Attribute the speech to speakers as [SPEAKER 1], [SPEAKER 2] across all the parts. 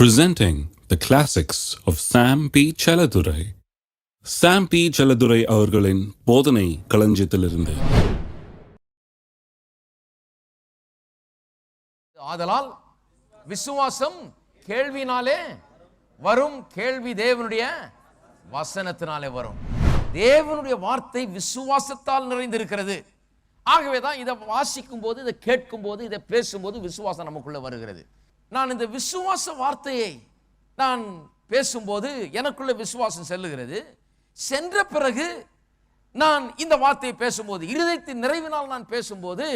[SPEAKER 1] Presenting the classics of Sam P. Chaladurai. Sam P. Chaladurai அவர்களின் போதனை களஞ்சியத்திலிருந்து.
[SPEAKER 2] ஆதலால் விசுவாசம் கேள்வினாலே வரும், கேள்வி தேவனுடைய வசனத்தினாலே வரும். தேவனுடைய வார்த்தை விசுவாசத்தால் நிறைந்திருக்கிறது. ஆகவேதான் இதை வாசிக்கும் போது, இதை கேட்கும் போது, இதை பேசும்போது விசுவாசம் நமக்குள்ள வருகிறது. நான் இந்த விசுவாச வார்த்தையை நான் பேசும்போது எனக்குள்ள விசுவாசம் செல்லுகிறது. சென்ற பிறகு நான் இந்த வார்த்தையை பேசும்போது, இருதயத்தின் நிறைவினால் நான் பேசும்போது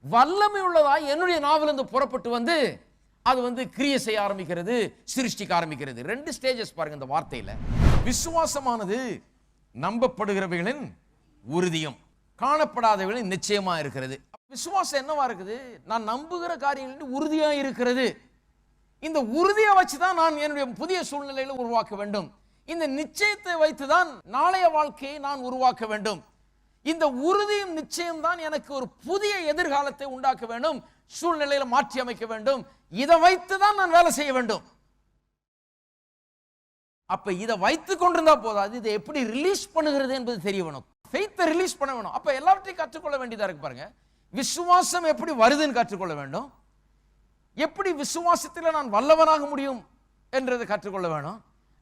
[SPEAKER 2] வல்லமை உள்ளதாய் என்னுடைய நாவிலிருந்து புறப்பட்டு வந்து அது கிரியை செய்ய ஆரம்பிக்கிறது, சிருஷ்டிக்க ஆரம்பிக்கிறது. ரெண்டு ஸ்டேஜஸ் பாருங்க இந்த வார்த்தையில. விசுவாசமானது நம்பப்படுகிறவைகளின் உறுதியும் காணப்படாதவைகளின் நிச்சயமா இருக்கிறது. விசுவாசம் என்னவா இருக்குது? நான் நம்புகிற காரியங்கள் உறுதியா இருக்கிறது. இந்த உறுதியை வச்சுதான் நான் என்னுடைய புதிய சூழ்நிலையில உருவாக்க வேண்டும். இந்த நிச்சயத்தை வைத்துதான் நாளைய வாழ்க்கையை நான் உருவாக்க வேண்டும். இந்த உறுதியும் நிச்சயம் தான் எனக்கு ஒரு புதிய எதிர்காலத்தை உண்டாக்க வேண்டும், சூழ்நிலையில மாற்றி அமைக்க வேண்டும். இதை வைத்துதான் நான் வேலை செய்ய வேண்டும். அப்ப இதை வைத்துக் கொண்டிருந்தா போதாது, இதை எப்படி ரிலீஸ் பண்ணுகிறது என்பது தெரிய வேணும். ஃபெய்த்தை ரிலீஸ் பண்ண வேணும். அப்ப எல்லாவற்றையும் கற்றுக்கொள்ள வேண்டியதா இருக்கு. பாருங்க, விசுவாசம் எப்படி வருதுன்னு கற்றுக்கொள்ள வேண்டும். எப்படி விசுவாசத்தில் நான் வல்லவனாக முடியும் என்றதை கற்றுக்கொள்ள வேணும்.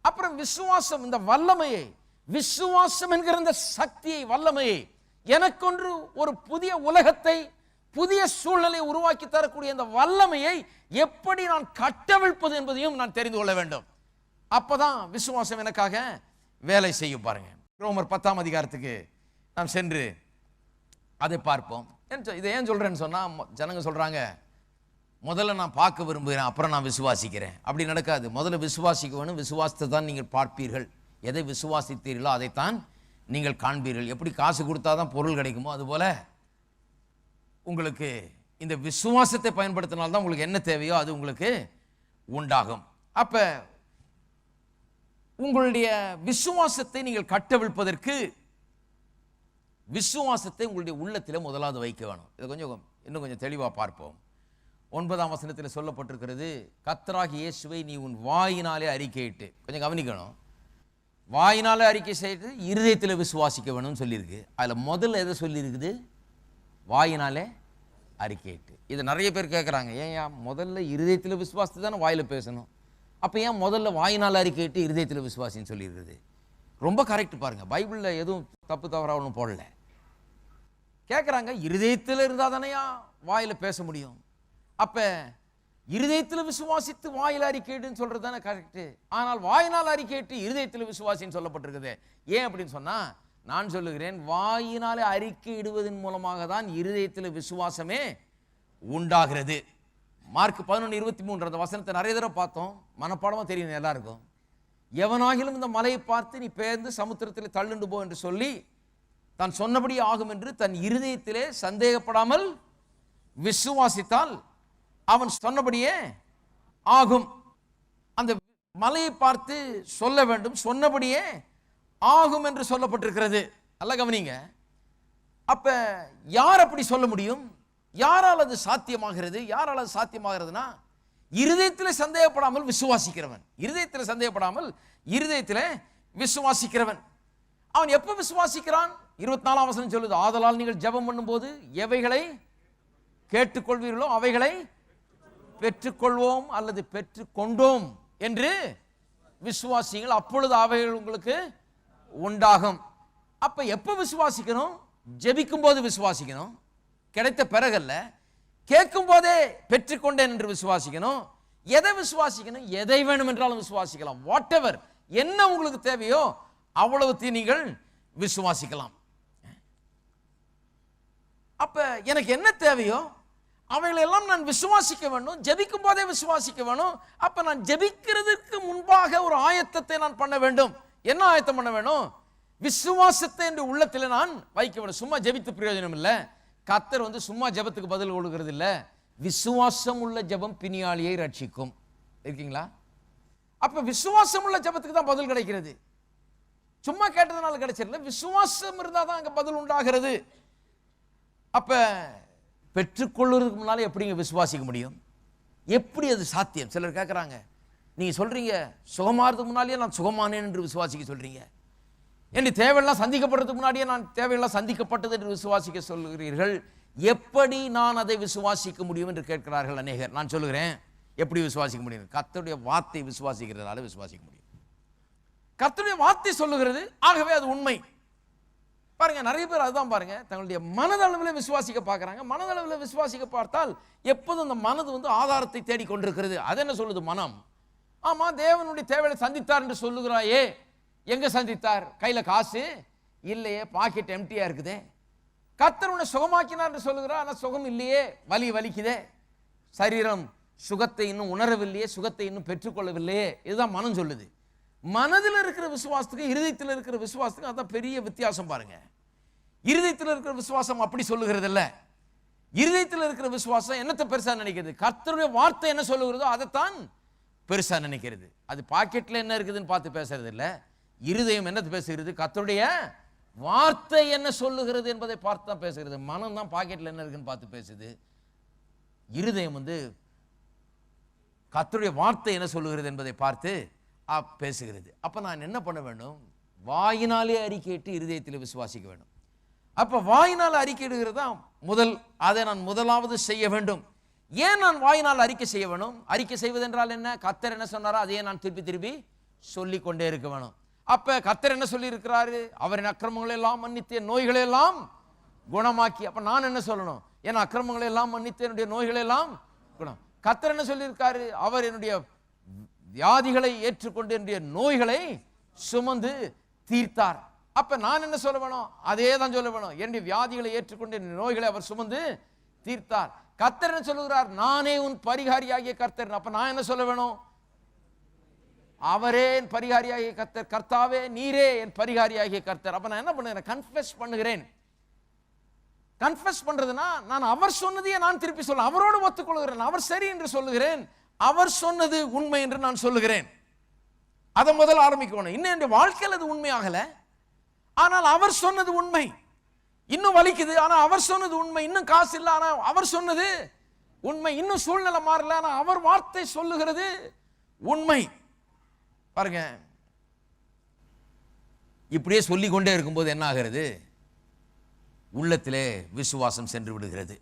[SPEAKER 2] அப்புறம் விசுவாசம், இந்த வல்லமையை, விசுவாசம் என்கிற இந்த சக்தியை, வல்லமையை, எனக்கொன்று ஒரு புதிய உலகத்தை, புதிய சூழ்நிலையை உருவாக்கி தரக்கூடிய இந்த வல்லமையை எப்படி நான் கட்டவிழ்ப்பது என்பதையும் நான் தெரிந்து கொள்ள வேண்டும். அப்பதான் விசுவாசம் எனக்காக வேலை செய்யும். பாருங்க, ரோமர் 10ஆம் அதிகாரத்துக்கு நாம் சென்று அதை பார்ப்போம். இதை ஏன் சொல்றேன்னு சொன்னா, ஜனங்க சொல்றாங்க முதல்ல நான் பார்க்க விரும்புகிறேன், அப்புறம் நான் விசுவாசிக்கிறேன். அப்படி நடக்காது. முதல்ல விசுவாசிக்க வேணும். விசுவாசத்தை தான் நீங்கள் பார்ப்பீர்கள். எதை விசுவாசித்தீர்களோ அதைத்தான் நீங்கள் காண்பீர்கள். எப்படி காசு கொடுத்தாதான் பொருள் கிடைக்குமோ அதுபோல உங்களுக்கு இந்த விசுவாசத்தை பயன்படுத்தினால்தான் உங்களுக்கு என்ன தேவையோ அது உங்களுக்கு உண்டாகும். அப்ப உங்களுடைய விசுவாசத்தை நீங்கள் கட்டவிழ்ப்பதற்கு விசுவாசத்தை உங்களுடைய உள்ளத்தில் முதலாவது வைக்க வேணும். இதை இன்னும் கொஞ்சம் தெளிவாக பார்ப்போம். 9ஆம் வசனத்தில் சொல்லப்பட்டிருக்கிறது, கர்த்தராகிய இயேசுவை நீ உன் வாயினாலே அறிக்கையிட்டு. கொஞ்சம் கவனிக்கணும். வாயினாலே அறிக்கை செய்து இருதயத்தில் விசுவாசிக்க வேணும்னு சொல்லியிருக்கு. அதில் முதல்ல எதை சொல்லியிருக்குது? வாயினாலே அறிக்கையிட்டு. இதை நிறைய பேர் கேட்குறாங்க, ஏன் முதல்ல இருதயத்தில் விசுவாசத்தை தானே வாயில் பேசணும், அப்போ ஏன் முதல்ல வாயினால் அறிக்கையிட்டு இருதயத்தில் விசுவாசின்னு சொல்லியிருக்குது? ரொம்ப கரெக்ட் பாருங்க, பைபிளில் எதுவும் தப்பு தவறாக ஒன்றும் போடல. கேட்குறாங்க, இருதயத்தில் இருந்தால் தானேயா வாயில் பேச முடியும்? அப்ப இருதயத்தில் விசுவாசித்து வாயில் அறிக்கையிட்டுன்னு சொல்றது தானே கரெக்ட். ஆனால் வாயினால் அறிக்கையிட்டு இருதயத்தில் விசுவாசின்னு சொல்லப்பட்டிருக்குது. ஏன் அப்படின்னு சொன்னா, நான் சொல்லுகிறேன், வாயினாலே அறிக்கையிடுவதன் மூலமாக தான் இருதயத்தில் விசுவாசமே உண்டாகிறது. மார்க் 11:23 அந்த வசனத்தை நிறைய தடவை பார்த்தோம், மனப்பாடமா தெரியும் எல்லாருக்கும். எவனாகிலும் இந்த மலையை பார்த்து நீ பெயர்ந்து சமுத்திரத்தில் தள்ளுண்டு போ என்று சொல்லி தான் சொன்னபடி ஆகும் என்று தன் இருதயத்திலே சந்தேகப்படாமல் விசுவாசித்தால் அவன் சொன்னபடியே ஆகும். அந்த மலையை பார்த்து சொல்ல வேண்டும், சொன்னபடியே ஆகும் என்று சொல்லப்பட்டிருக்கிறது. நல்ல கவனிங்க. அப்ப யார் அப்படி சொல்ல முடியும்? யாரால் அது சாத்தியமாகிறது? யாரால் அது சாத்தியமாகிறதுனா, இருதயத்தில் சந்தேகப்படாமல் விசுவாசிக்கிறவன். இருதயத்தில் சந்தேகப்படாமல் இருதயத்தில் விசுவாசிக்கிறவன். அவன் எப்ப விசுவாசிக்கிறான்? 24ஆம் வசனம் சொல்லுது, ஆதலால் நீங்கள் ஜெபம் பண்ணும்போது எவைகளை கேட்டுக்கொள்வீர்களோ அவைகளை பெற்றுக்கொள்வோம் அல்லது பெற்றுக்கொண்டோம் என்று விசுவாசிங்கள், அப்பொழுது அவைகள் உங்களுக்கு உண்டாகும். அப்ப எப்ப விசுவாசிக்கணும்? ஜெபிக்கும் போது விசுவாசிக்கணும். கிடைத்த பிறகல்ல, கேட்கும் போதே பெற்றுக்கொண்டேன் என்று விசுவாசிக்கணும். எதை விசுவாசிக்கணும்? எதை வேணும் என்றாலும் விசுவாசிக்கலாம். வாட் எவர், என்ன உங்களுக்கு தேவையோ அவ்வளவு நீங்கள் விசுவாசிக்கலாம். அப்ப எனக்கு என்ன தேவையோ அவைகளெல்லாம் நான் விசுவாசிக்க வேண்டும். ஜெபிக்கும் போதே விசுவாசிக்க வேணும். அப்ப நான் ஜெபிக்கிறதுக்கு முன்பாக ஒரு ஆயத்தத்தை நான் பண்ண வேண்டும். என்ன ஆயத்தம் பண்ண வேணும்? விசுவாசத்தை என்று உள்ளத்தில் நான் வைக்க வேண்டும். சும்மா ஜெபித்து பிரயோஜனம் இல்லை. கர்த்தர் சும்மா ஜெபத்துக்கு பதில் கொடுக்கிறது இல்லை. விசுவாசம் உள்ள ஜெபம் பிணியாளியை ரட்சிக்கும். இருக்கீங்களா? அப்ப விசுவாசம் உள்ள ஜெபத்துக்கு தான் பதில் கிடைக்கிறது. சும்மா கேட்டதுனால கிடைச்சிடல, விசுவாசம் இருந்தால் தான் அங்க பதில் உண்டாகிறது. அப்ப பெற்றுக்கொள்வதற்கு முன்னாலே எப்படிங்க விசுவாசிக்க முடியும்? எப்படி அது சாத்தியம்? சிலர் கேட்குறாங்க, நீங்க சொல்றீங்க சுகமாறதுக்கு முன்னாடியே நான் சுகமானேன் என்று விசுவாசிக்க சொல்றீங்க. என்னுடைய தேவையெல்லாம் சந்திக்கப்படுறதுக்கு முன்னாடியே நான் தேவையெல்லாம் சந்திக்கப்பட்டது என்று விசுவாசிக்க சொல்கிறீர்கள். எப்படி நான் அதை விசுவாசிக்க முடியும் என்று கேட்கிறார்கள் அநேகர். நான் சொல்லுகிறேன், எப்படி விசுவாசிக்க முடியும்? கர்த்தருடைய வார்த்தை விசுவாசிக்கிறதால விசுவாசிக்க முடியும். கர்த்தருடைய வார்த்தை சொல்லுகிறது, ஆகவே அது உண்மை. பாருங்க, நிறைய பேர் அதுதான் பாருங்க, தங்களுடைய மனதளவில் விசுவாசிக்க பார்க்குறாங்க. மனதளவில் விசுவாசிக்க பார்த்தால் எப்போதும் அந்த மனது ஆதாரத்தை தேடி கொண்டிருக்கிறது. அது என்ன சொல்லுது மனம்? ஆமா, தேவனுடைய தேவையை சந்தித்தார் என்று சொல்லுகிறாயே, எங்க சந்தித்தார்? கையில காசு இல்லையே, பாக்கெட் எம்டியா இருக்குதே. கர்த்தர் உன்னை சுகமாக்கினார் என்று சொல்லுகிறார், ஆனால் சுகம் இல்லையே, வலிக்குதே. சரீரம் சுகத்தை இன்னும் உணரவில்லையே, சுகத்தை இன்னும் பெற்றுக்கொள்ளவில்லையே. இதுதான் மனம் சொல்லுது. மனதில் இருக்கிற விசுவாசத்துக்கு இருதயத்தில் இருக்கிற விசுவாசத்துக்கு அதான் பெரிய வித்தியாசம் பாருங்க. இருதயத்தில் இருக்கிற விசுவாசம் அப்படி சொல்லுகிறது இல்ல. இருதயத்தில் இருக்கிற விசுவாசம் என்னத்தை பெருசா நினைக்கிறது? கர்த்தருடைய வார்த்தை என்ன சொல்லுகிறதோ அதைத்தான் பெருசா நினைக்கிறது. அது பாக்கெட்ல என்ன இருக்குதுன்னு பார்த்து பேசுறது இல்ல. இருதயம் என்னத்தை பேசுகிறது? கர்த்தருடைய வார்த்தை என்ன சொல்லுகிறது என்பதை பார்த்து தான் பேசுகிறது. மனம் தான் பாக்கெட்ல என்ன இருக்குன்னு பார்த்து பேசுது. இருதயம் கர்த்தருடைய வார்த்தை என்ன சொல்லுகிறது என்பதை பார்த்து பேசுகிறது. அப்ப நான் என்ன பண்ண வேண்டும்? வாயினாலே அறிக்கையிட்டு இருதயத்தில் விசுவாசிக்க வேண்டும். அப்ப வாயினால் அறிக்கையிடுகிறது தான் முதல். அதை நான் முதலாவது செய்ய வேண்டும். ஏன் நான் வாயினால் அறிக்கை செய்ய வேணும்? அறிக்கை செய்வது என்றால் என்ன? கர்த்தர் என்ன சொன்னாரோ அதையே நான் திருப்பி சொல்லிக் கொண்டே இருக்க வேணும். அப்ப கர்த்தர் என்ன சொல்லி இருக்கிறாரு? அவரின் அக்கிரமங்களை எல்லாம் மன்னித்து நோய்களை எல்லாம் குணமாக்கி. அப்ப நான் என்ன சொல்லணும்? என் அக்கிரமங்களை எல்லாம் மன்னித்து என்னுடைய நோய்களை எல்லாம் குணம். கர்த்தர் என்ன சொல்லி இருக்காரு? அவர் என்னுடைய வியாதிகளை ஏற்றுக்கொண்டு என்னுடைய நோய்களை சுமந்து தீர்த்தார். அப்ப நான் என்ன சொல்ல வேணும்? அதே தான் சொல்ல வேணும். என்னுடைய வியாதிகளை ஏற்றுக்கொண்டு என்னுடைய நோய்களை அவர் சுமந்து தீர்த்தார். கர்த்தர் என்ன சொல்லுகிறார்? நானே உன் பரிகாரியாகிய கர்த்தர். அப்ப நான் என்ன சொல்ல வேணும்? அவரே என் பரிகாரியாகிய கர்த்தர். கர்த்தாவே நீரே என் பரிகாரியாகிய கர்த்தர். அப்ப நான் என்ன பண்ணுகிறேன்? கன்ஃபெஸ் பண்ணுகிறேன். கன்ஃபெஸ் பண்றதுன்னா நான் அவர் சொன்னதையே நான் திருப்பி சொல்ல, அவரோடு ஒத்துக்கொள்கிறேன். அவர் சரி என்று சொல்லுகிறேன், அவர் சொன்னது உண்மை என்று நான் சொல்லுகிறேன். அதை முதல் ஆரம்பிக்கணும். இன்னும் என் வாழ்க்கையில் அது உண்மையாகல, ஆனால் அவர் சொன்னது உண்மை. இன்னும் வலிக்குது, ஆனா அவர் சொன்னது உண்மை. இன்னும் காசு இல்லை, ஆனா அவர் சொன்னது உண்மை. இன்னும் சூழ்நிலை மாறல, ஆனா அவர் வார்த்தை சொல்லுகிறது உண்மை. பாருங்க, இப்படியே சொல்லிக் கொண்டே இருக்கும்போது என்ன ஆகிறது? உள்ளத்திலே விசுவாசம் சென்று விடுகிறது.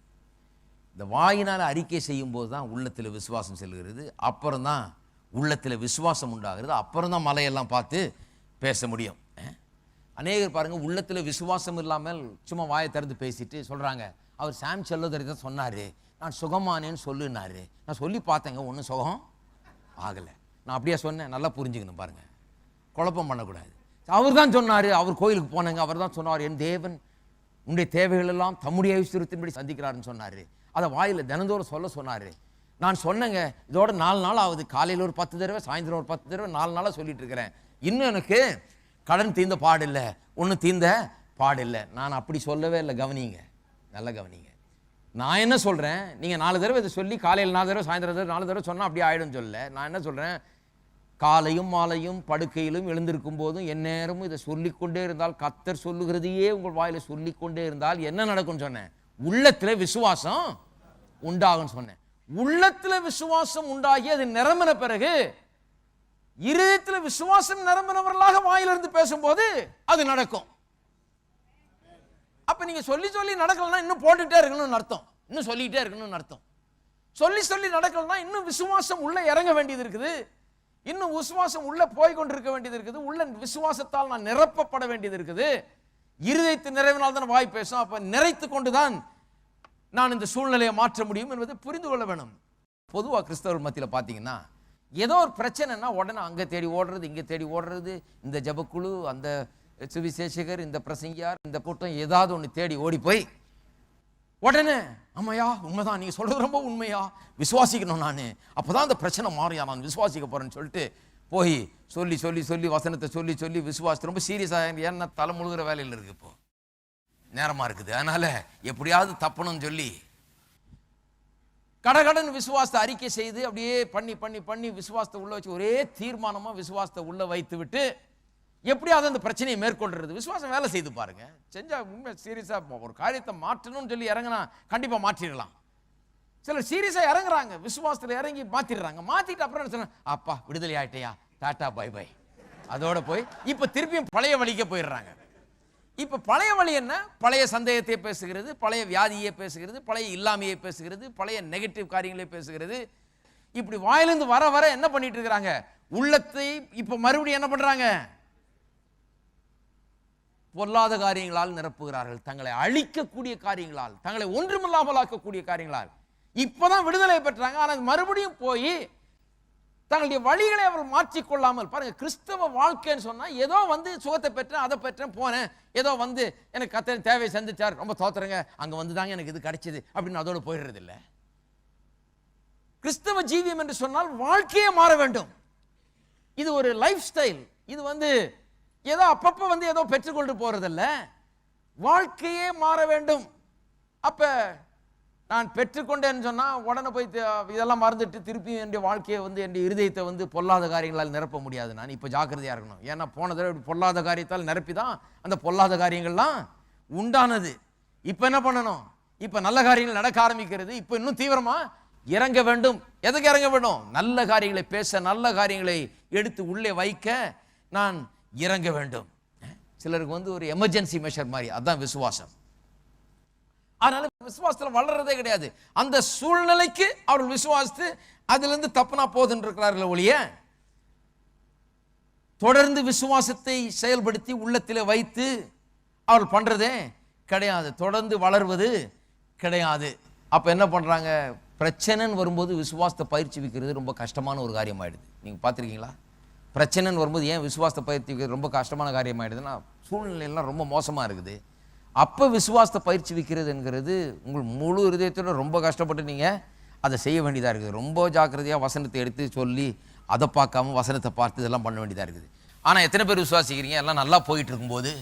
[SPEAKER 2] இந்த வாயினால் அறிக்கை செய்யும் போது தான் உள்ளத்தில் விசுவாசம் செல்கிறது. அப்புறம் தான் உள்ளத்தில் விசுவாசம் உண்டாகிறது. அப்புறம் தான் மலையெல்லாம் பார்த்து பேச முடியும். அநேகர் பாருங்க, உள்ளத்தில் விசுவாசம் இல்லாமல் சும்மா வாயை திறந்து பேசிட்டு சொல்றாங்க, அவர் சாம் செல்லோதரி தான் சொன்னாரு, நான் சுகமானேன்னு சொல்லுனாரு. நான் சொல்லி பார்த்தேங்க, ஒன்றும் சுகம் ஆகலை. நான் அப்படியே சொன்னேன். நல்லா புரிஞ்சுக்கணும் பாருங்க, குழப்பம் பண்ணக்கூடாது. அவர் தான் சொன்னாரு, அவர் கோயிலுக்கு போனாங்க, அவர் தான் சொன்னார், என் தேவன் உன்னுடைய தேவைகள் எல்லாம் தம்முடைய ஐஸ்வரியத்தின்படி சந்திக்கிறாருன்னு சொன்னாரு. அதை வாயில தினந்தோறும் சொல்ல சொன்னாரு. நான் சொன்னேங்க, இதோட 4 நாள் ஆகுது. காலையில் ஒரு 10 தடவை, சாயந்தரம் ஒரு 10 தடவை, 4 நாளாக சொல்லிட்டு இருக்கிறேன். இன்னும் எனக்கு கடன் தீர்ந்த பாடில்லை, ஒன்றும் தீர்ந்த பாடில்லை. நான் அப்படி சொல்லவே இல்லை. கவனிங்க, நல்லா கவனிங்க. நான் என்ன சொல்றேன்? நீங்க 4 தடவை இதை சொல்லி காலையில் 4 தடவை, சாயந்தரம் 4 தடவை சொன்னா அப்படி ஆயிடும் சொல்ல. நான் என்ன சொல்றேன்? காலையும் மாலையும் படுக்கையிலும் எழுந்திருக்கும் போதும் எந்நேரமும் இதை சொல்லிக்கொண்டே இருந்தால், கர்த்தர் சொல்லுகிறதையே உங்கள் வாயில சொல்லிக்கொண்டே இருந்தால் என்ன நடக்கும் சொன்னேன்? உள்ளத்துல விசுவாசம் உண்டாகும் சொன்னேன். உள்ளத்துல விசுவாசம் உண்டாகி அது நிரம்பின பிறகு, இருதயத்துல விசுவாசம் நிரம்பினவர்களாக வாயிலிருந்து பேசும்போது அது நடக்கும். அப்ப நீங்க சொல்லி சொல்லி நடக்கலன்னா இன்னும் போட்டுட்டே இருக்கணும்னு அர்த்தம். இன்னும் சொல்லிட்டே இருக்கணும்னு அர்த்தம். சொல்லி நடக்கலன்னா இன்னும் விசுவாசம் உள்ள இறங்க வேண்டியது இருக்குது. இன்னும் விசுவாசம் உள்ள போய் கொண்டிருக்க வேண்டியது இருக்குது. உள்ள விசுவாசத்தால் நான் நிரப்பப்பட வேண்டியது இருக்குது. இருதயத்து நிறைவினால் தான் வாய் பேசும். அப்ப நிறைத்து கொண்டுதான் நான் இந்த சூழ்நிலையை மாற்ற முடியும் என்பதை புரிந்து கொள்ள வேணும். பொதுவாக கிறிஸ்தவர் மத்தியில் பார்த்தீங்கன்னா, ஏதோ ஒரு பிரச்சனைனா உடனே அங்கே தேடி ஓடுறது, இங்கே தேடி ஓடுறது, இந்த ஜபக்குழு, அந்த சுவிசேஷகர், இந்த பிரசங்கியார், இந்த கூட்டம், ஏதாவது ஒன்று தேடி ஓடி போய் உடனே ஆமாயா உண்மைதான், நீங்க சொல்றது ரொம்ப உண்மையா, விசுவாசிக்கணும், நான் அப்பதான் அந்த பிரச்சனை மாறியா, நான் விசுவாசிக்க போறேன்னு சொல்லிட்டு போய் சொல்லி சொல்லி சொல்லி வசனத்தை சொல்லி சொல்லி விசுவாசத்தை ரொம்ப சீரியஸாக, ஏன்னா தலை முழுகிற வேலையில் இருக்கு, இப்போ நேரமா இருக்குது, அதனால எப்படியாவது தப்பணும்னு சொல்லி கடகடன் விசுவாசத்தை அறிக்கை செய்து அப்படியே பண்ணி பண்ணி பண்ணி விசுவாசத்தை உள்ள வச்சு ஒரே தீர்மானமா விசுவாசத்தை உள்ள வைத்து விட்டு எப்படியாவது அந்த பிரச்சனையை மேற்கொள்றது. விசுவாசம் வேலை செய்து பாருங்க. செஞ்சா உண்மை சீரியஸா ஒரு காரியத்தை மாற்றணும்னு சொல்லி இறங்கினா கண்டிப்பா மாற்றிடலாம். சிலர் சீரியஸா இறங்குறாங்க, விசுவாசத்துல இறங்கி மாத்திடுறாங்க. மாத்திட்டு அப்புறம் என்ன சொன்னாங்க, அப்பா விடுதலை ஆயிட்டையா, டாட்டா பை பை, அதோட போய் இப்ப திருப்பியும் பழைய வழிக்கு போயிடுறாங்க. இப்ப பழைய வழி என்ன? பழைய சந்தேகத்தை பேசுகிறது, பழைய வியாதியை பேசுகிறது, பழைய இல்லாமையை பேசுகிறது, பழைய நெகட்டிவ் காரியங்களை பேசுகிறது. இப்படி வாயிலிருந்து வர வர என்ன பண்ணிட்டு இருக்கிறாங்க? உள்ளத்தை இப்ப மறுபடியும் என்ன பண்றாங்க? பொல்லாத காரியங்களால் நிரப்புகிறார்கள். தங்களை அழிக்கக்கூடிய காரியங்களால், தங்களை ஒன்றுமில்லாமல் ஆக்கக்கூடிய காரியங்களால். இப்பதான் விடுதலை பெற்றாங்க, ஆனால் மறுபடியும் போய் தங்களுடைய வழிகளை அவர் மாற்றிக்கொள்ளாமல். பாருங்க, கிறிஸ்தவ வாழ்க்கைன்னு சொன்னா ஏதோ வந்து சுகத்தை பெற்றேன், அதை பெற்றேன், போனேன், ஏதோ வந்து எனக்கு கர்த்தர் தேவையை சந்திச்சார், ரொம்ப தோத்துறங்க, அங்க வந்து தாங்க எனக்கு இது கிடைச்சது அப்படின்னு அதோட போயிடுறது இல்லை. கிறிஸ்தவ ஜீவியம் என்று சொன்னால் வாழ்க்கையே மாற வேண்டும். இது ஒரு லைஃப் ஸ்டைல். இது வந்து ஏதோ அப்பப்ப வந்து ஏதோ பெற்றுக்கொண்டு போறதில்ல, வாழ்க்கையே மாற வேண்டும். அப்ப நான் பெற்றுக்கொண்டேன்னு சொன்னா உடனே போய் இதெல்லாம் மறந்துட்டு திருப்பி என்னுடைய வாழ்க்கையை வந்து என்னுடைய இருதயத்தை வந்து பொல்லாத காரியங்களால் நிரப்ப முடியாது. நான் இப்ப ஜாக்கிரதையா இருக்கணும். ஏன்னா போன தடவை பொல்லாத காரியத்தால் நிரப்பி தான் அந்த பொல்லாத காரியங்கள்லாம் உண்டானது. இப்ப என்ன பண்ணணும்? இப்ப நல்ல காரியங்கள் நடக்க ஆரம்பிக்கிறது. இப்ப இன்னும் தீவிரமா இறங்க வேண்டும். எதுக்கு இறங்க வேண்டும்? நல்ல காரியங்களை பேச, நல்ல காரியங்களை எடுத்து உள்ளே வைக்க நான் இறங்க வேண்டும். சிலருக்கு வந்து ஒரு எமர்ஜென்சி மெஷர் மாதிரி, அதுதான் விசுவாசம். அதனால விசுவாசத்தில் வளர்றதே கிடையாது. அந்த சூழ்நிலைக்கு அவர்கள் விசுவாசித்து அதிலிருந்து தப்புனா போதுன்னு இருக்கிறார்கள் ஒழிய தொடர்ந்து விசுவாசத்தை செயல்படுத்தி உள்ளத்தில் வைத்து அவர்கள் பண்றதே கிடையாது. தொடர்ந்து வளர்வது கிடையாது. அப்ப என்ன பண்றாங்க? பிரச்சனைன்னு வரும்போது விசுவாசத்தை பயிற்சி வைக்கிறது ரொம்ப கஷ்டமான ஒரு காரியம் ஆயிடுது. நீங்க பார்த்துருக்கீங்களா? பிரச்சனைன்னு வரும்போது ஏன் விசுவாசத்தை பயிற்சி வைக்கிறது ரொம்ப கஷ்டமான காரியம் ஆயிடுதுன்னா, சூழ்நிலையெல்லாம் ரொம்ப மோசமா இருக்குது. அப்ப விசுவாசத்தை பயிற்சி வைக்கிறது என்கிறது உங்கள் முழு இருதயத்தோட ரொம்ப கஷ்டப்பட்டு நீங்க அதை செய்ய வேண்டியதா இருக்குது. ரொம்ப ஜாக்கிரதையா வசனத்தை எடுத்து சொல்லி அதை பார்க்காம வசனத்தை பார்த்து இதெல்லாம் பண்ண வேண்டியதா இருக்குது. ஆனா எத்தனை பேர் விசுவாசிக்கிறீங்க? எல்லாம் நல்லா போயிட்டு இருக்கும்போது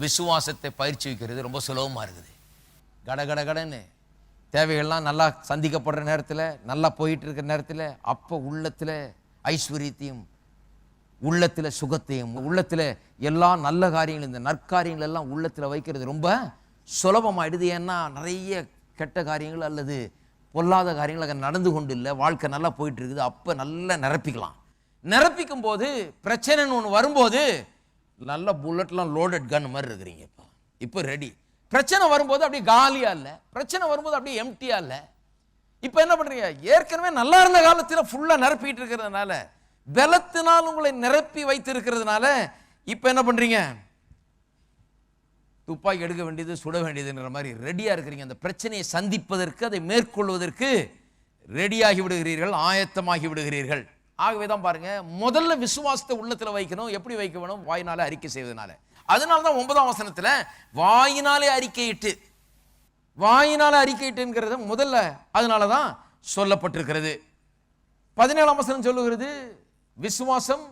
[SPEAKER 2] விசுவாசத்தை பயிற்சி வைக்கிறது ரொம்ப சுலபமா இருக்குது. கடன்னு தேவைகள்லாம் நல்லா சந்திக்கப்படுற நேரத்தில், நல்லா போயிட்டு இருக்கிற நேரத்தில், அப்போ உள்ளத்துல ஐஸ்வர்யத்தையும், உள்ளத்துல சுகத்தையும், உள்ளத்துல எல்லா நல்ல காரியங்களும், இந்த நற்காரியங்கள் எல்லாம் உள்ளத்துல வைக்கிறது ரொம்ப சுலபமாயிடுது. ஏன்னா நிறைய கெட்ட காரியங்கள் அல்லது பொல்லாத காரியங்கள் அங்கே நடந்து கொண்டு இல்லை, வாழ்க்கை நல்லா போயிட்டு இருக்குது. அப்ப நல்லா நிரப்பிக்கலாம். நிரப்பிக்கும் போது பிரச்சனைன்னு ஒன்று வரும்போது நல்ல புல்லட்லாம் லோடட் கன் மாதிரி இருக்கிறீங்க. இப்போ ரெடி. பிரச்சனை வரும்போது அப்படியே காலியா இல்லை, பிரச்சனை வரும்போது அப்படியே எம்டியா இல்லை. இப்போ என்ன பண்றீங்க? ஏற்கனவே நல்லா இருந்த காலத்தில் ஃபுல்லா நிரப்பிட்டு இருக்கிறதுனால, பலத்தினால் உங்களை நிரப்பி வைத்து இருக்கிறதுனால இப்ப என்ன பண்றீங்க? துப்பாக்கி எடுக்க வேண்டியது, சுட வேண்டியதுன்ற மாதிரி ரெடியா இருக்கிறீங்க. அந்த பிரச்சனையை சந்திப்பதற்கு, அதை மேற்கொள்வதற்கு ரெடியாகி விடுகிறீர்கள், ஆயத்தமாகி விடுகிறீர்கள். ஆகவே தான் பாருங்க, முதல்ல விசுவாசத்தை உள்ளத்துல வைக்கணும். எப்படி வைக்க வேணும்? வாயினால அறிக்கை செய்வதனால. அதனால தான் 9ஆம் வசனத்துல வாயினாலே அறிக்கையிட்டு, வாயினால அறிக்கையிட்டுங்கிறத முதல்ல அதனால தான் சொல்லப்பட்டிருக்கிறது. 17ஆம் வசனம் சொல்லுகிறது, விசுவாசம்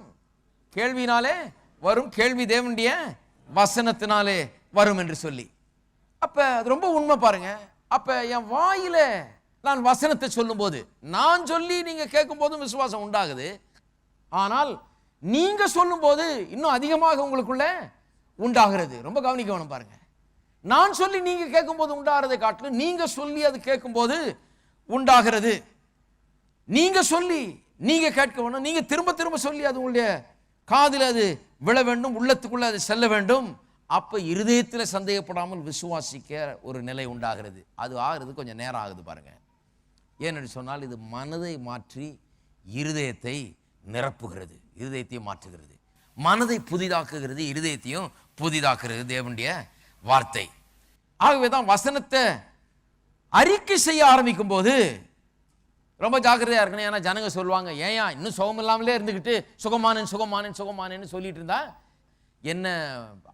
[SPEAKER 2] கேள்வினாலே வரும், கேள்வி தேவனுடைய வசனத்தினாலே வரும் என்று சொல்லி. அப்ப அது ரொம்ப உண்மை பாருங்க. அப்ப என் வாயில நான் வசனத்தை சொல்லும் போது, நான் சொல்லி நீங்க கேட்கும் போதும் விசுவாசம் உண்டாகுது. ஆனால் நீங்க சொல்லும் போது இன்னும் அதிகமாக உங்களுக்குள்ள உண்டாகிறது. ரொம்ப கவனிக்கணும் பாருங்க. நான் சொல்லி நீங்க கேட்கும் போது உண்டாகிறதை காட்டிலும் நீங்க சொல்லி அது கேட்கும் போது உண்டாகிறது. நீங்க சொல்லி நீங்க கேட்க வேண்டும், நீங்க திரும்ப திரும்ப சொல்லி அது உங்களுடைய காதில் அது விழ வேண்டும், உள்ளத்துக்குள்ள அது செல்ல வேண்டும். அப்ப இருதயத்தில் சந்தேகப்படாமல் விசுவாசிக்க ஒரு நிலை உண்டாகிறது. அது ஆகிறது கொஞ்சம் நேரம் ஆகுது பாருங்க. ஏனென்று சொன்னால் இது மனதை மாற்றி இருதயத்தை நிரப்புகிறது, இருதயத்தையும் மாற்றுகிறது, மனதை புதிதாக்குகிறது, இருதயத்தையும் புதிதாக்குகிறது தேவனுடைய வார்த்தை. ஆகவே தான் வசனத்தை அறிக்கை செய்ய ஆரம்பிக்கும் போது ரொம்ப ஜாக்கிரதையா இருக்கணும். ஏன்னா ஜனங்க சொல்லுவாங்க, ஏயா இன்னும் சுகம் இல்லாமலே இருந்துக்கிட்டு சுகமானேன் சுகமானேன் சுகமானேன்னு சொல்லிட்டு இருந்தா என்ன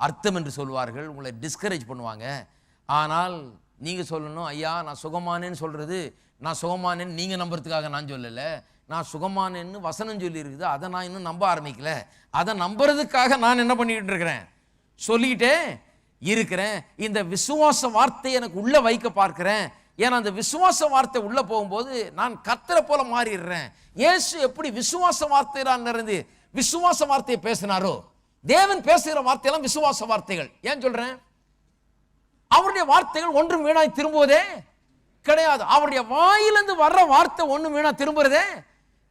[SPEAKER 2] அர்த்தம் என்று சொல்வார்கள், உங்களை டிஸ்கரேஜ் பண்ணுவாங்க. ஆனால் நீங்க சொல்லணும், ஐயா நான் சுகமானேன்னு சொல்றது, நான் சுகமானேன்னு நீங்க நம்புறதுக்காக நான் சொல்லல, நான் சுகமானேன்னு வசனம் சொல்லி இருக்குது, அதை நான் இன்னும் நம்ப ஆரம்பிக்கல, அதை நம்புறதுக்காக நான் என்ன பண்ணிக்கிட்டு இருக்கிறேன், சொல்லிக்கிட்டே இருக்கிறேன். இந்த விசுவாச வார்த்தை எனக்கு உள்ள வைக்க பார்க்கிறேன். ஏன்னா அந்த விசுவாச வார்த்தை உள்ள போகும்போது நான் கர்த்தரை போல மாறிடுறேன். இயேசு எப்படி விசுவாச வார்த்தையில இருந்து விசுவாச வார்த்தையை பேசினாரோ, தேவன் பேசுகிற வார்த்தையெல்லாம் விசுவாச வார்த்தைகள். ஏன் சொல்றேன்? அவருடைய வார்த்தைகள் ஒன்றும் வீணாய் திரும்புவதே கிடையாது. அவருடைய வாயிலிருந்து வர்ற வார்த்தை ஒண்ணு வீணா திரும்புறதே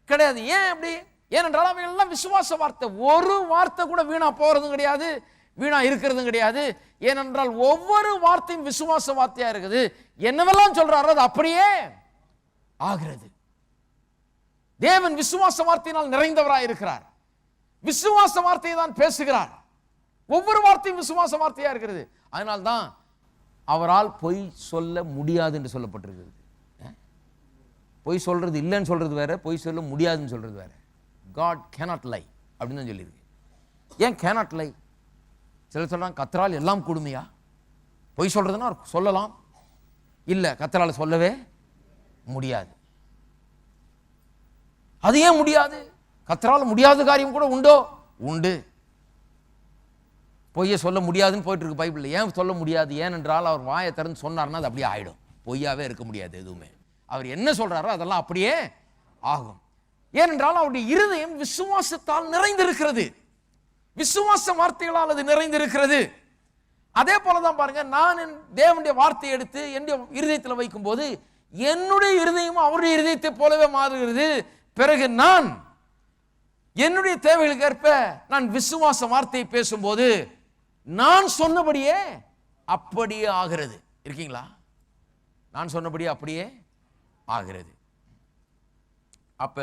[SPEAKER 2] கிடையாது. ஏன் அப்படி? ஏனென்றால் அவைகள் எல்லாம் விசுவாச வார்த்தை. ஒரு வார்த்தை கூட வீணா போறதும் கிடையாது, வீணா இருக்கிறதும் கிடையாது. ஏனென்றால் ஒவ்வொரு வார்த்தையும் விசுவாச வார்த்தையா இருக்குது. என்னவெல்லாம் சொல்றாரோ அது அப்படியே ஆகிறது. தேவன் விசுவாச வார்த்தையினால் நிறைந்தவராய் இருக்கிறார். விசுவாச வார்த்தையை தான் பேசுகிறார். ஒவ்வொரு வார்த்தையும் விசுவாச வார்த்தையா இருக்கிறது. அதனால்தான் அவரால் பொய் சொல்ல முடியாது என்று சொல்லப்பட்டிருக்கிறது. பொய் சொல்றது இல்லைன்னு சொல்றது வேற, பொய் சொல்ல முடியாதுன்னு சொல்றது வேற. God cannot lie அப்படின்னு தான் சொல்லியிருக்கு. ஏன் cannot lie? சிலர் சொல்றாங்க கர்த்தரால் எல்லாம் கூடுமையா? பொய் சொல்றதுன்னா சொல்லலாம், இல்ல கர்த்தரால் சொல்லவே முடியாது. அது ஏன் முடியாது? கர்த்தரால் முடியாத காரியம் கூட உண்டோ? உண்டு. பொய்யை சொல்ல முடியாதுன்னு போயிட்டு இருக்கு பைபிள்ல. ஏன் சொல்ல முடியாது? ஏனென்றால் அவர் வாயை திறந்து சொன்னார்னா அது அப்படியே ஆயிடும். பொய்யாவே இருக்க முடியாது எதுவுமே. அவர் என்ன சொல்றாரோ அதெல்லாம் அப்படியே ஆகும். ஏனென்றால் அவருடைய இருதயம் விசுவாசத்தால் நிறைந்திருக்கிறது. விசுவாச வார்த்தைகளால் அது நிறைந்திருக்கிறது. அதே போலதான் பாருங்க, நான் என் தேவனுடைய வார்த்தையை எடுத்து என்னுடைய இருதயத்தில் வைக்கும் போது என்னுடைய இருதயம் அவருடைய இருதயத்தை போலவே மாறுகிறது. பிறகு நான் என்னுடைய தேவைகளுக்கு ஏற்ப நான் விசுவாச வார்த்தையை பேசும்போது நான் சொன்னபடியே அப்படியே ஆகிறது. இருக்கீங்களா? நான் சொன்னபடியே அப்படியே ஆகிறது. அப்ப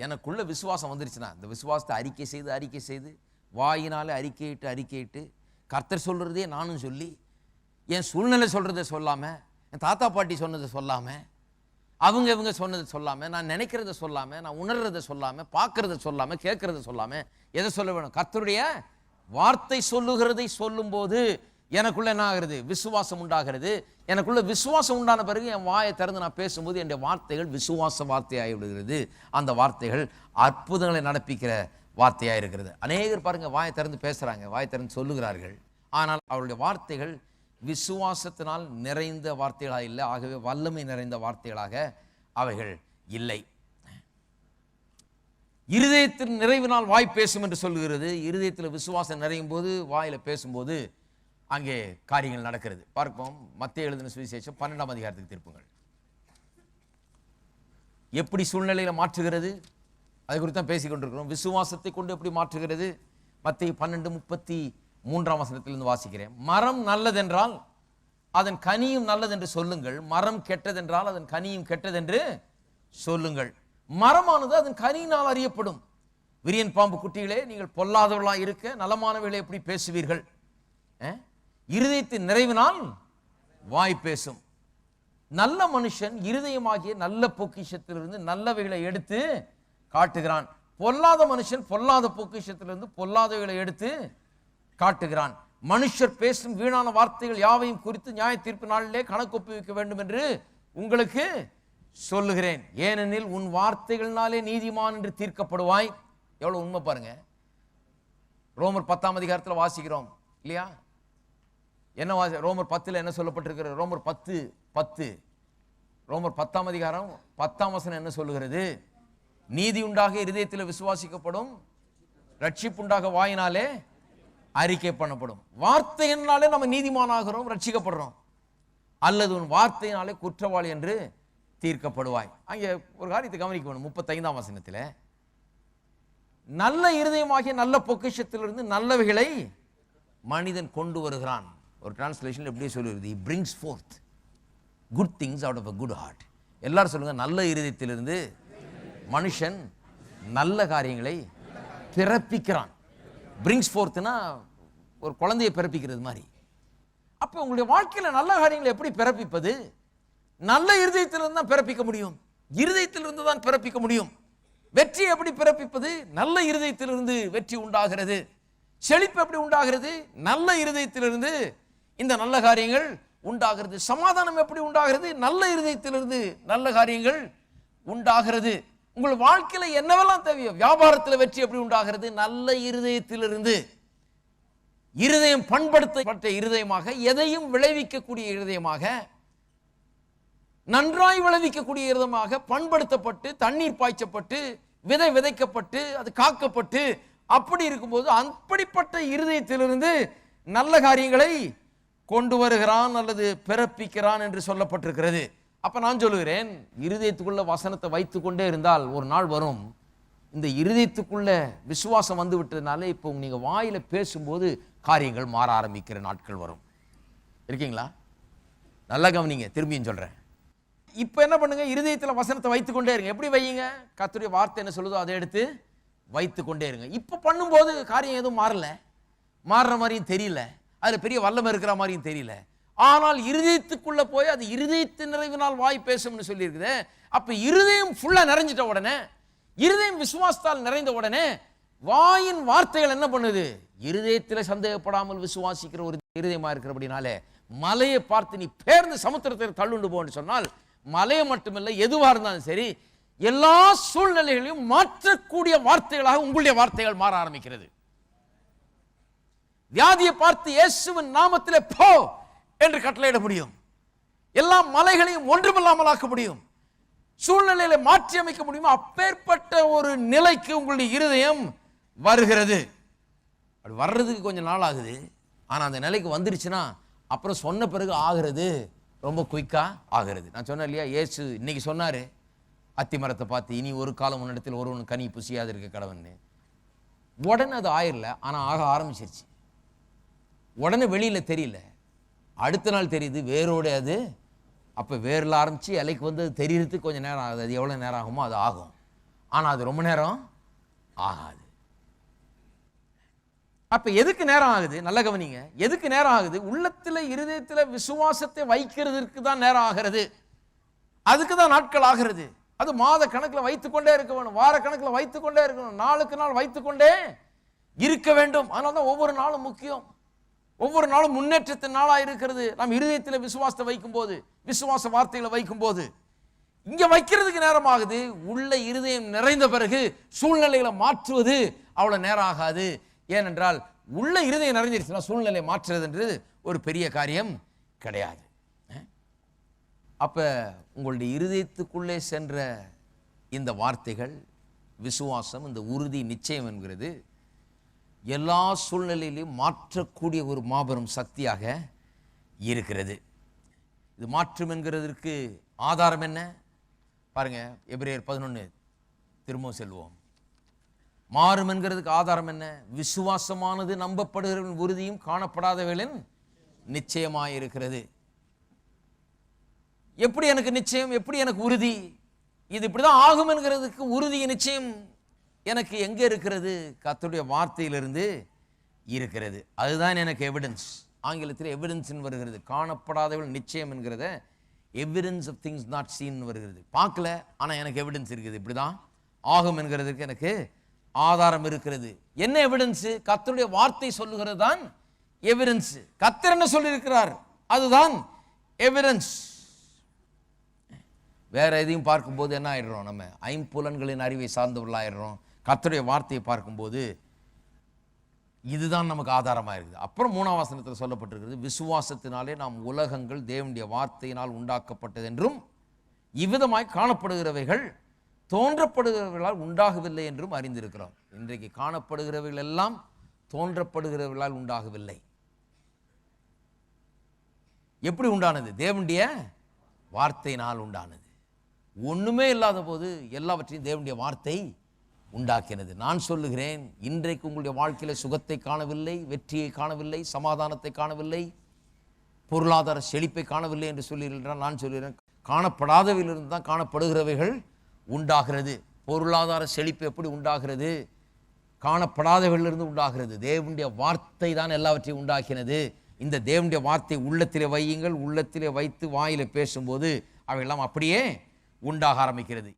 [SPEAKER 2] எனக்குள்ள விசுவாசம் வந்துருச்சுன்னா, இந்த விசுவாசத்தை அறிக்கை செய்து வாயினால அறிக்கையிட்டு கர்த்தர் சொல்றதே நானும் சொல்லி, என் சூழ்நிலை சொல்றதை சொல்லாம, என் தாத்தா பாட்டி சொன்னதை சொல்லாம, அவங்க இவங்க சொன்னதை சொல்லாம, நான் நினைக்கிறத சொல்லாம, நான் உணர்றதை சொல்லாம, பார்க்கறத சொல்லாம, கேட்கறத சொல்லாம, எதை சொல்ல வேணும்? கர்த்தருடைய வார்த்தை சொல்லுகிறதை சொல்லும் போது எனக்குள்ள என்ன ஆகிறது? விசுவாசம் உண்டாகிறது. எனக்குள்ள விசுவாசம் உண்டான பிறகு என் வாயை திறந்து நான் பேசும்போது என்னுடைய வார்த்தைகள் விசுவாச வார்த்தையாகி விடுகிறது. அந்த வார்த்தைகள் அற்புதங்களை நடப்பிக்கிற வார்த்தையாக இருக்கிறது. அநேகர் பாருங்க வாயை திறந்து பேசுறாங்க, வாயை திறந்து சொல்லுகிறார்கள். ஆனால் அவருடைய வார்த்தைகள் விசுவாசத்தினால் நிறைந்த வார்த்தைகளாக இல்லை. ஆகவே வல்லமை நிறைந்த வார்த்தைகளாக அவைகள் இல்லை. இருதயத்தின் நிறைவினால் வாய் பேசும் என்று சொல்லுகிறது. இருதயத்தில் விசுவாசம் நிறையும் போது வாயில பேசும்போது அங்கே காரியங்கள் நடக்கிறது. பார்ப்போம். மத்தேயு எழுதின சுவிசேஷம் 12ஆம் அதிகாரத்துக்கு திருப்புங்கள். எப்படி சூழ்நிலையில மாற்றுகிறது அதை குறித்து தான் பேசிக் கொண்டிருக்கிறோம். விசுவாசத்தை கொண்டு எப்படி மாற்றுகிறது? மத்தேயு 12:33ஆம் வசனத்திலிருந்து வாசிக்கிறேன். மரம் நல்லதென்றால் அதன் கனியும் நல்லதென்று சொல்லுங்கள், மரம் கெட்டதென்றால் அதன் கனியும் கெட்டதென்று சொல்லுங்கள். மரமானது அதன் கனியினால் அறியப்படும். விரியன் பாம்பு குட்டிகளே, நீங்கள் பொல்லாதவர்களாக இருக்க நலமானவர்களை எப்படி பேசுவீர்கள்? இருதயத்தின் நிறைவினால் வாய் பேசும். நல்ல மனுஷன் இருதயமாகிய நல்ல பொக்கிஷத்திலிருந்து நல்லவைகளை எடுத்து காட்டுகிறான். பொல்லாத மனுஷன் பொல்லாத பொக்கிஷத்திலிருந்து பொல்லாதவைகளை எடுத்து காட்டுகிறான். மனுஷர் பேசும் வீணான வார்த்தைகள் யாவையும் குறித்து நியாய தீர்ப்பு நாளிலே கணக்கு ஒப்புவிக்க வேண்டும் என்று உங்களுக்கு சொல்லுகிறேன். ஏனெனில் உன் வார்த்தைகளினாலே நீதிமான் என்று தீர்க்கப்படுவாய். எவ்வளவு உண்மை பாருங்க. ரோமர் 10ஆம் அதிகாரத்தில் வாசிக்கிறோம் இல்லையா? என்ன ரோமர் 10ல் என்ன சொல்லப்பட்டிருக்கிறது? ரோமர் 10 ரோமர் 10ஆம் அதிகாரம் 10ஆம் வசனம் என்ன சொல்லுகிறது? நீதி உண்டாக இருதயத்தில் விசுவாசிக்கப்படும், ரட்சிப்புண்டாக வாயினாலே அறிக்கை பண்ணப்படும். வார்த்தையினாலே நம்ம நீதிமானாகிறோம், ரட்சிக்கப்படுறோம். அல்லது உன் வார்த்தையினாலே குற்றவாளி என்று தீர்க்கப்படுவாய். அங்கே ஒரு காரியத்தை கவனிக்க வேணும். 35ஆம் வசனத்தில் நல்ல இருதயமாகிய நல்ல பொக்கிஷத்திலிருந்து நல்லவைகளை மனிதன் கொண்டு வருகிறான். ஒரு டிரான்ஸ்லேஷன் எப்படியே சொல்லுகிறது, he brings forth good things out of a good heart. எல்லாரும் சொல்லுங்க, நல்ல இருதயத்திலிருந்து மனுஷன் நல்ல காரியங்களை பிறப்பிக்கிறான். brings forthனா ஒரு குழந்தையை பிறப்பிக்கிறது மாதிரி. அப்ப உங்களுடைய வாழ்க்கையில நல்ல காரியங்களை எப்படி பிறப்பிப்பது? நல்ல இருதயத்திலிருந்து தான் பிறப்பிக்க முடியும். இருதயத்திலிருந்து தான் பிறப்பிக்க முடியும். வெற்றி எப்படி பிறப்பிப்பது? நல்ல இருதயத்திலிருந்து வெற்றி உண்டாகிறது. செழிப்பு எப்படி உண்டாகிறது? நல்ல இருதயத்திலிருந்து இந்த நல்ல காரியங்கள் உண்டாகிறது. சமாதானம் எப்படி உண்டாகிறது? நல்ல இருதயத்திலிருந்து நல்ல காரியங்கள் உண்டாகிறது. உங்கள் வாழ்க்கையில என்னவெல்லாம் தேவையோ, வியாபாரத்தில் வெற்றி எப்படி உண்டாகிறது? நல்ல இருதயத்திலிருந்து. இருதயம் பண்படுத்தப்பட்ட இருதயமாக, எதையும் விளைவிக்கக்கூடிய இருதயமாக, நன்றாய் விளைவிக்கக்கூடிய இருதயமாக பண்படுத்தப்பட்டு, தண்ணீர் பாய்ச்சப்பட்டு, விதை விதைக்கப்பட்டு, அது காக்கப்பட்டு, அப்படி இருக்கும்போது அப்படிப்பட்ட இருதயத்திலிருந்து நல்ல காரியங்களை கொண்டு வருகிறான் அல்லது பிறப்பிக்கிறான் என்று சொல்லப்பட்டிருக்கிறது. அப்ப நான் சொல்லுகிறேன், இருதயத்துக்குள்ள வசனத்தை வைத்து கொண்டே இருந்தால் ஒரு நாள் வரும், இந்த இருதயத்துக்குள்ள விசுவாசம் வந்து விட்டதுனால இப்போ நீங்க வாயில பேசும்போது காரியங்கள் மாற ஆரம்பிக்கிற நாட்கள் வரும். இருக்கீங்களா? நல்லா கவனிங்க, திரும்பியும் சொல்றேன். இப்ப என்ன பண்ணுங்க, இருதயத்துல வசனத்தை வைத்துக் கொண்டே இருங்க. எப்படி வையுங்க? கர்த்தருடைய வார்த்தை என்ன சொல்லுதோ அதை எடுத்து வைத்துக் கொண்டே இருங்க. இப்ப பண்ணும்போது காரியம் எதுவும் மாறல, மாறுற மாதிரியும் தெரியல, அதுல பெரிய வல்லமை இருக்கிற மாதிரியும் தெரியல. ஆனால் இருதயத்துக்குள்ள போய் அது இருதயத்தின் நிறைவினால் வாய் பேசும்னு சொல்லி இருக்குது. அப்ப இருதயம் ஃபுல்லா நிறைஞ்சிட்ட உடனே, இருதயம் விசுவாசத்தால் நிறைந்த உடனே வாயின் வார்த்தைகள் என்ன பண்ணுது? இருதயத்தில் சந்தேகப்படாமல் விசுவாசிக்கிற ஒரு இருதயமா இருக்கிறபடினாலே மலையை பார்த்து நீ பேர்ந்து சமுத்திரத்தை தள்ளுண்டு போன்னு சொன்னால், மலையை மட்டுமில்லை எதுவா இருந்தாலும் சரி எல்லா சூழ்நிலைகளையும் மாற்றக்கூடிய வார்த்தைகளாக உங்களுடைய வார்த்தைகள் மாற ஆரம்பிக்கிறது. வியாதியை பார்த்து இயேசுவின் நாமத்திலே போ என்று கட்டளையிட முடியும். எல்லா மலைகளையும் ஒன்றுமில்லாமல் ஆக்க முடியும். சூழ்நிலையில மாற்றி அமைக்க முடியுமா? அப்பேற்பட்ட ஒரு நிலைக்கு உங்களுடைய இருதயம் வருகிறது. அது வர்றதுக்கு கொஞ்சம் நாள் ஆகுது. ஆனா அந்த நிலைக்கு வந்துருச்சுன்னா அப்புறம் சொன்ன பிறகு ஆகிறது ரொம்ப குயிக்கா ஆகிறது. நான் சொன்னேன் இல்லையா, இயேசு இன்னைக்கு சொன்னாரு அத்தி மரத்தை பார்த்து, இனி ஒரு காலம் முன்னிடத்தில் ஒருவன் கனி புசியாது இருக்க கடவன்னு. உடனே அது ஆயிரல, ஆனா ஆக ஆரம்பிச்சிருச்சு. உடனே வெளியில தெரியல, அடுத்த நாள் தெரியுது வேரோடு அது. அப்ப வேரில் ஆரம்பிச்சு இலைக்கு வந்து அது தெரியறதுக்கு கொஞ்சம் நேரம் ஆகுது. அது எவ்வளவு நேரம் ஆகுமோ அது ஆகும், ஆனா அது ரொம்ப நேரம் ஆகாது. அப்ப எதுக்கு நேரம் ஆகுது? நல்ல கவனிங்க, எதுக்கு நேரம் ஆகுது? உள்ளத்துல இருதயத்துல விசுவாசத்தை வைக்கிறதுக்கு தான் நேரம் ஆகிறது. அதுக்கு தான் நாட்கள் ஆகிறது. அது மாத கணக்கில் வைத்துக்கொண்டே இருக்க வேணும், வார கணக்கில் வைத்துக்கொண்டே இருக்கணும், நாளுக்கு நாள் வைத்துக்கொண்டே இருக்க வேண்டும். அதனால தான் ஒவ்வொரு நாளும் முக்கியம். ஒவ்வொரு நாளும் முன்னேற்றத்தின் நாளா இருக்கிறது. நாம் இருதயத்தில் விசுவாசத்தை வைக்கும் போது, விசுவாச வார்த்தைகளை வைக்கும் போது, இங்க வைக்கிறதுக்கு நேரம் ஆகுது. உள்ள இருதயம் நிறைந்த பிறகு சூழ்நிலைகளை மாற்றுவது அவ்வளவு நேரம் ஆகாது. ஏனென்றால் உள்ள இருதயம் நிறைஞ்சிருச்சுன்னா சூழ்நிலை மாற்றுறதுன்றது ஒரு பெரிய காரியம் கிடையாது. அப்ப உங்களுடைய இருதயத்துக்குள்ளே சென்ற இந்த வார்த்தைகள், விசுவாசம், இந்த உறுதி, நிச்சயம் என்கிறது எல்லா சூழ்நிலையிலையும் மாற்றக்கூடிய ஒரு மாபெரும் சக்தியாக இருக்கிறது. இது மாற்றம் என்கிறதற்கு ஆதாரம் என்ன பாருங்க, எபிரேயர் 11 திரும்பவும் செல்வோம். மாறும் என்கிறதுக்கு ஆதாரம் என்ன? விசுவாசமானது நம்பப்படுகிறவர்களின் உறுதியும் காணப்படாதவர்களின் நிச்சயமாயிருக்கிறது. எப்படி எனக்கு நிச்சயம், எப்படி எனக்கு உறுதி? இது இப்படிதான் ஆகும் என்கிறதுக்கு உறுதி, நிச்சயம் எனக்கு எங்க இருக்கிறது? கர்த்தருடைய வார்த்தையிலிருந்து இருக்கிறது. அதுதான் எனக்கு எவிடன்ஸ். ஆங்கிலத்தில் எவிடன்ஸ் வருகிறது. காணப்படாதவர்கள் நிச்சயம் என்கிறத evidence of things not seen வருகிறது. பார்க்கல, ஆனா எனக்கு எவிடன்ஸ் இருக்குது. இப்படிதான் ஆகும் என்கிறதுக்கு எனக்கு ஆதாரம் இருக்கிறது. என்ன எவிடன்ஸ்? கர்த்தருடைய வார்த்தை சொல்லுகிறது தான் எவிடன்ஸ். கர்த்தர் என்ன சொல்லியிருக்கிறார் அதுதான் எவிடன்ஸ். வேற எதையும் பார்க்கும்போது என்ன ஆயிடுறோம்? நம்ம ஐம்புலன்களின் அறிவை சார்ந்தவர்களாயிடுறோம். கர்த்தருடைய வார்த்தையை பார்க்கும்போது இதுதான் நமக்கு ஆதாரமாக இருக்குது. அப்புறம் 3ஆம் வசனத்தில் சொல்லப்பட்டிருக்கிறது, விசுவாசத்தினாலே நாம் உலகங்கள் தேவனுடைய வார்த்தையினால் உண்டாக்கப்பட்டது என்றும் இவ்விதமாய் காணப்படுகிறவைகள் தோன்றப்படுகிறவர்களால் உண்டாகவில்லை என்றும் அறிந்திருக்கிறோம். இன்றைக்கு காணப்படுகிறவைகள் எல்லாம் தோன்றப்படுகிறவர்களால் உண்டாகவில்லை. எப்படி உண்டானது? தேவனுடைய வார்த்தையினால் உண்டானது. ஒண்ணுமே இல்லாத போது எல்லாவற்றையும் தேவனுடைய வார்த்தை உண்டாக்கினது. நான் சொல்லுகிறேன், இன்றைக்கு உங்களுடைய வாழ்க்கையில சுகத்தை காணவில்லை, வெற்றியை காணவில்லை, சமாதானத்தை காணவில்லை, பொருளாதார செழிப்பை காணவில்லை என்று சொல்லுகிறேன். நான் சொல்லுகிறேன், காணப்படாதவையிலிருந்து தான் காணப்படுகிறவைகள் உண்டாகிறது. பொருளாதார செழிப்பு எப்படி உண்டாகிறது? காணப்படாதவையிலிருந்து உண்டாகிறது. தேவனுடைய வார்த்தை தான் எல்லாவற்றையும் உண்டாக்கினது. இந்த தேவனுடைய வார்த்தை உள்ளத்திலே வையுங்கள். உள்ளத்திலே வைத்து வாயில பேசும்போது அவையெல்லாம் அப்படியே உண்டாக ஆரம்பிக்கிறது.